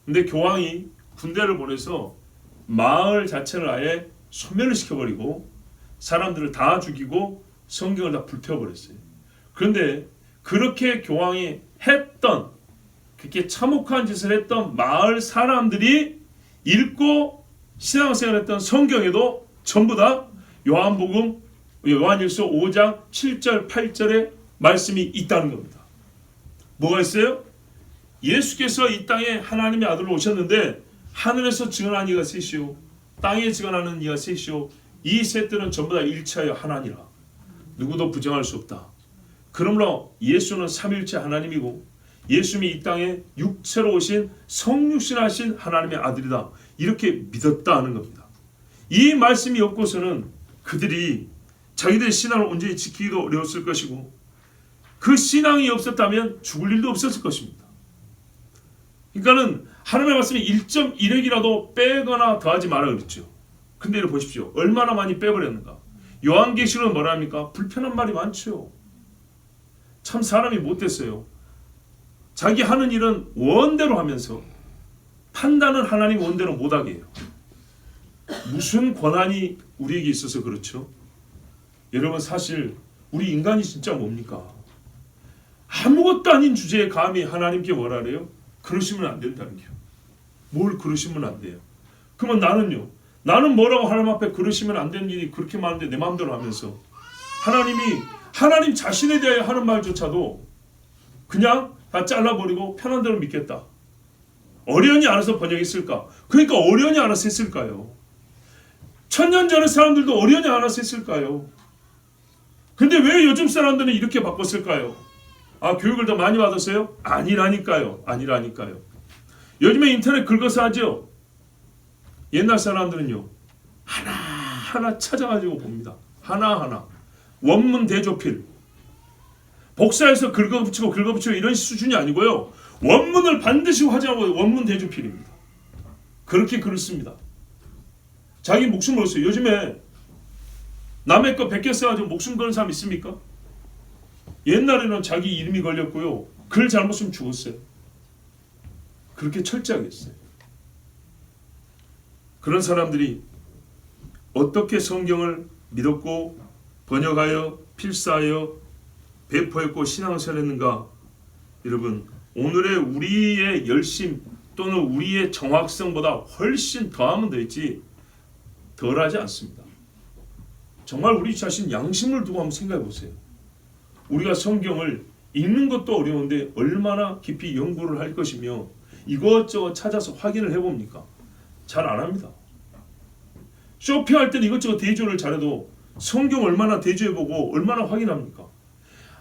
근데 교황이 군대를 보내서 마을 자체를 아예 소멸을 시켜버리고 사람들을 다 죽이고 성경을 다 불태워버렸어요. 그런데 그렇게 교황이 했던, 그렇게 참혹한 짓을 했던 마을 사람들이 읽고 신앙생활을 했던 성경에도 전부 다 요한일서 5장 7절 8절에 말씀이 있다는 겁니다. 뭐가 있어요? 예수께서 이 땅에 하나님의 아들로 오셨는데 하늘에서 증언한 이가 셋이요 땅에 증언하는 이가 셋이요 이 셋들은 전부 다 일체하여 하나니라. 누구도 부정할 수 없다. 그러므로 예수는 삼위일체 하나님이고 예수님이 이 땅에 육체로 오신 성육신하신 하나님의 아들이다. 이렇게 믿었다 하는 겁니다. 이 말씀이 없고서는 그들이 자기들의 신앙을 온전히 지키기도 어려웠을 것이고 그 신앙이 없었다면 죽을 일도 없었을 것입니다. 그러니까는 하나님의 말씀이 1.1핵이라도 빼거나 더하지 말아 그랬죠. 근데 이를 보십시오. 얼마나 많이 빼버렸는가. 요한계시록은 뭐라 합니까? 불편한 말이 많죠. 참 사람이 못됐어요. 자기 하는 일은 원대로 하면서 판단은 하나님 원대로 못하게 해요. 무슨 권한이 우리에게 있어서 그렇죠? 여러분 사실 우리 인간이 진짜 뭡니까? 아무것도 아닌 주제에 감히 하나님께 뭐라 그래요? 그러시면 안 된다는 게요. 뭘 그러시면 안 돼요? 그러면 나는요? 나는 뭐라고 하나님 앞에 그러시면 안 되는 일이 그렇게 많은데 내 마음대로 하면서 하나님 자신에 대하여 하는 말조차도 그냥 다 잘라버리고 편한 대로 믿겠다. 어련히 알아서 번역했을까? 그러니까 어련히 알아서 했을까요? 1000년 전의 사람들도 어련히 알아서 했을까요? 근데 왜 요즘 사람들은 이렇게 바꿨을까요? 아, 교육을 더 많이 받았어요? 아니라니까요. 요즘에 인터넷 긁어서 하죠? 옛날 사람들은요, 하나하나 찾아가지고 봅니다. 하나하나. 원문 대조필. 복사해서 긁어붙이고 이런 수준이 아니고요. 원문을 반드시 확인하고 원문 대조필입니다. 그렇게 글을 씁니다. 자기 목숨을 걸었어요. 요즘에 남의 거 베껴 써가지고 목숨 거는 사람 있습니까? 옛날에는 자기 이름이 걸렸고요. 글 잘못 쓰면 죽었어요. 그렇게 철저하게 했어요. 그런 사람들이 어떻게 성경을 믿었고 번역하여 필사하여 배포했고 신앙생활을 했는가? 여러분, 오늘의 우리의 열심 또는 우리의 정확성보다 훨씬 더하면 되지 덜하지 않습니다. 정말 우리 자신 양심을 두고 한번 생각해 보세요. 우리가 성경을 읽는 것도 어려운데 얼마나 깊이 연구를 할 것이며 이것저것 찾아서 확인을 해봅니까? 잘 안 합니다. 쇼핑할 때는 이것저것 대조를 잘해도 성경 얼마나 대조해보고 얼마나 확인합니까?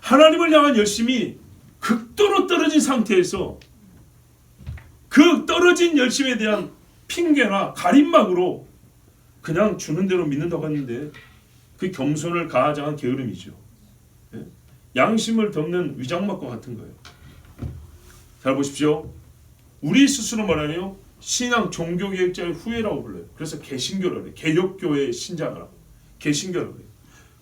하나님을 향한 열심이 극도로 떨어진 상태에서 그 떨어진 열심에 대한 핑계나 가림막으로 그냥 주는 대로 믿는다고 했는데 그 겸손을 가장한 게으름이죠. 양심을 덮는 위장막과 같은 거예요. 잘 보십시오. 우리 스스로 말하네요. 신앙 종교개혁자의 후예라고 불러요. 그래서 개신교라고 해요. 개혁교회의 신자라고. 개신교라고 해요.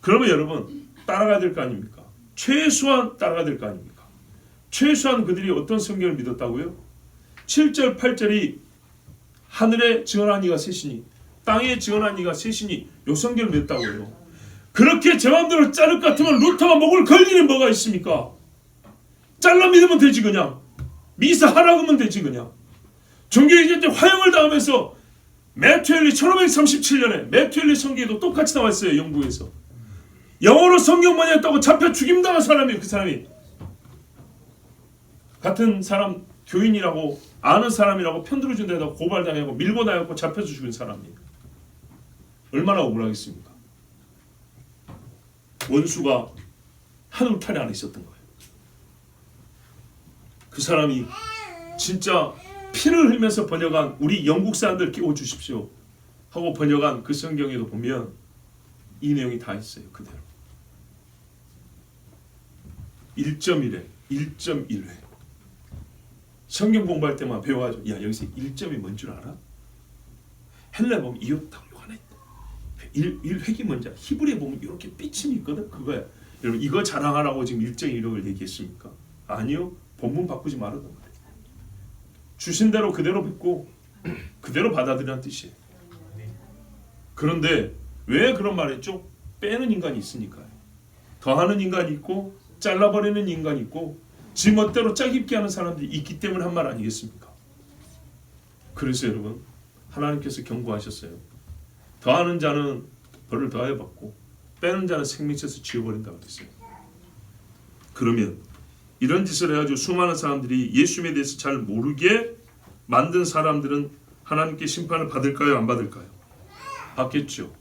그러면 여러분 따라가야 될 거 아닙니까? 최소한 따라가야 될 거 아닙니까? 최소한 그들이 어떤 성경을 믿었다고요? 7절 8절이 하늘에 증언한 이가 셋이니 땅에 증언한 이가 셋이니 요 성경을 믿었다고요. 그렇게 제 마음대로 자를 것 같으면 루터가 목을 걸 일이 뭐가 있습니까? 잘라 믿으면 되지 그냥. 미사하라고 하면 되지 그냥. 종교개혁자 화형을 당하면서 매튜엘리 1537년에 매튜엘리 성경에도 똑같이 나와 있어요. 영국에서. 영어로 성경 번역했다고 잡혀 죽임당한 사람이에요. 그 사람이. 같은 사람 교인이라고 아는 사람이라고 편들어준 데다 고발당하고 밀고 나가고 잡혀서 죽인 사람이에요. 얼마나 억울하겠습니까? 원수가 한 울타리 안에 있었던 거예요. 그 사람이 진짜 피를 흘리면서 번역한 우리 영국 사람들 끼워 주십시오 하고 번역한 그 성경에도 보면 이 내용이 다 있어요. 그대로 1.1회 1.1회 성경 공부할 때만 배워가지고 야 여기서 1점이 뭔 줄 알아? 헬라에 보면 이웃하고 요 하나 있다. 1획이 뭔지 알아? 히브리에 보면 이렇게 삐침이 있거든. 그거야. 여러분 이거 자랑하라고 지금 1.1획을 얘기했습니까? 아니요. 본문 바꾸지 말았단 말이에요. 주신 대로 그대로 믿고 그대로 받아들이라는 뜻이에요. 그런데 왜 그런 말 했죠? 빼는 인간이 있으니까요. 더하는 인간이 있고 잘라버리는 인간이 있고 지 멋대로 짜깁기 하는 사람들이 있기 때문에 한 말 아니겠습니까? 그래서 여러분 하나님께서 경고하셨어요. 더하는 자는 벌을 더하여 받고 빼는 자는 생명에서 지워버린다고 그랬어요. 그러면 이런 짓을 해가지고 수많은 사람들이 예수님에 대해서 잘 모르게 만든 사람들은 하나님께 심판을 받을까요? 안 받을까요? 받겠죠.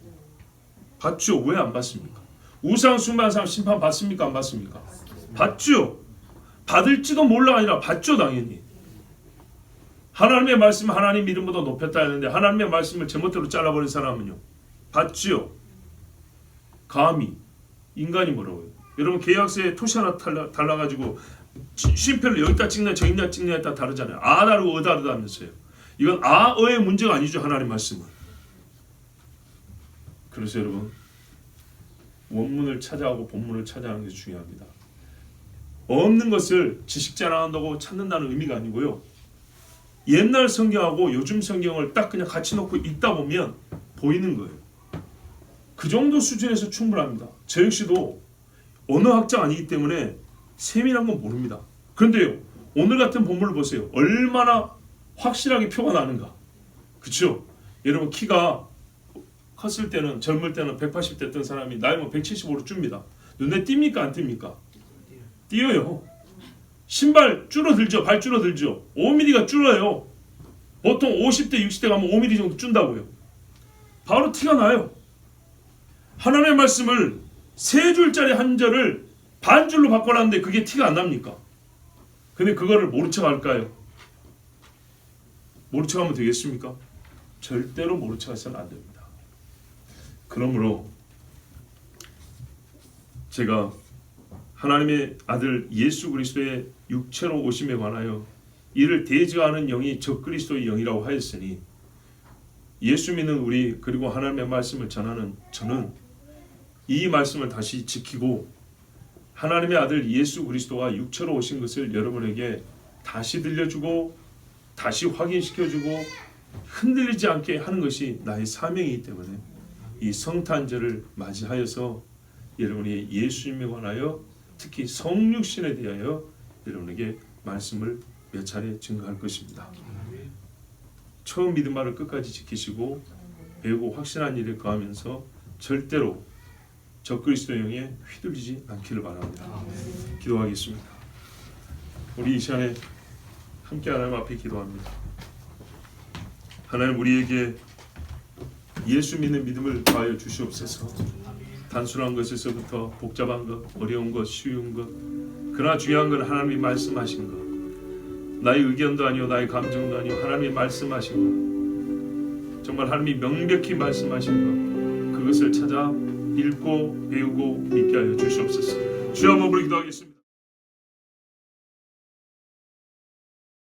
받죠. 왜 안 받습니까? 우상 숭배하는 사람 심판 받습니까? 안 받습니까? 받죠. 받을지도 몰라 아니라 받죠. 당연히. 하나님의 말씀을 하나님 이름보다 높였다 했는데 하나님의 말씀을 제멋대로 잘라버린 사람은요. 받죠. 감히 인간이 뭐라고요? 여러분 계약서에 토시 하나 달라가지고 쉼표를 여기다 찍냐 저기다 찍냐에 따라 다르잖아요. 아 다르고 어 다르다면서요. 이건 아어의 문제가 아니죠. 하나님 말씀은. 그래서 여러분 원문을 찾아가고 본문을 찾아가는 게 중요합니다. 없는 것을 지식 자랑한다고 찾는다는 의미가 아니고요. 옛날 성경하고 요즘 성경을 딱 그냥 같이 놓고 읽다 보면 보이는 거예요. 그 정도 수준에서 충분합니다. 저 역시도 언어학자 아니기 때문에 세밀한 건 모릅니다. 그런데요, 오늘 같은 본문을 보세요. 얼마나 확실하게 표가 나는가. 그렇죠? 여러분, 키가 컸을 때는, 젊을 때는 180 됐던 사람이 나이면 175로 줍니다. 눈에 띕니까 안 띕니까? 띄어요. 신발 줄어들죠. 발 줄어들죠. 5mm가 줄어요. 보통 50대 60대 가면 5mm 정도 준다고요. 바로 티가 나요. 하나님의 말씀을 3줄짜리 한 절을 반줄로 바꿔놨는데 그게 티가 안 납니까? 근데 그거를 모른 척 할까요? 모른 척 하면 되겠습니까? 절대로 모른 척 해서는 안 됩니다. 그러므로 제가 하나님의 아들 예수 그리스도의 육체로 오심에 관하여 이를 대적하는 영이 적그리스도의 영이라고 하였으니, 예수 믿는 우리 그리고 하나님의 말씀을 전하는 저는 이 말씀을 다시 지키고 하나님의 아들 예수 그리스도가 육체로 오신 것을 여러분에게 다시 들려주고 다시 확인시켜주고 흔들리지 않게 하는 것이 나의 사명이기 때문에 이 성탄절을 맞이하여서 여러분이 예수님에 관하여 특히 성육신에 대하여 여러분에게 말씀을 몇 차례 증거할 것입니다. 처음 믿은 말을 끝까지 지키시고 배우고 확신한 일에 거하면서 절대로 적그리스도 영에 휘둘리지 않기를 바랍니다. 기도하겠습니다. 우리 이 시간에 함께 하나님 앞에 기도합니다. 하나님, 우리에게 예수 믿는 믿음을 더하여 주시옵소서. 단순한 것에서부터 복잡한 것, 어려운 것, 쉬운 것, 그러나 중요한 건 하나님이 말씀하신 것, 나의 의견도 아니요 나의 감정도 아니요 하나님이 말씀하신 것, 정말 하나님이 명백히 말씀하신 것, 그것을 찾아 읽고 배우고 믿게 하여 주시옵소서. 주여, 한번 기도하겠습니다.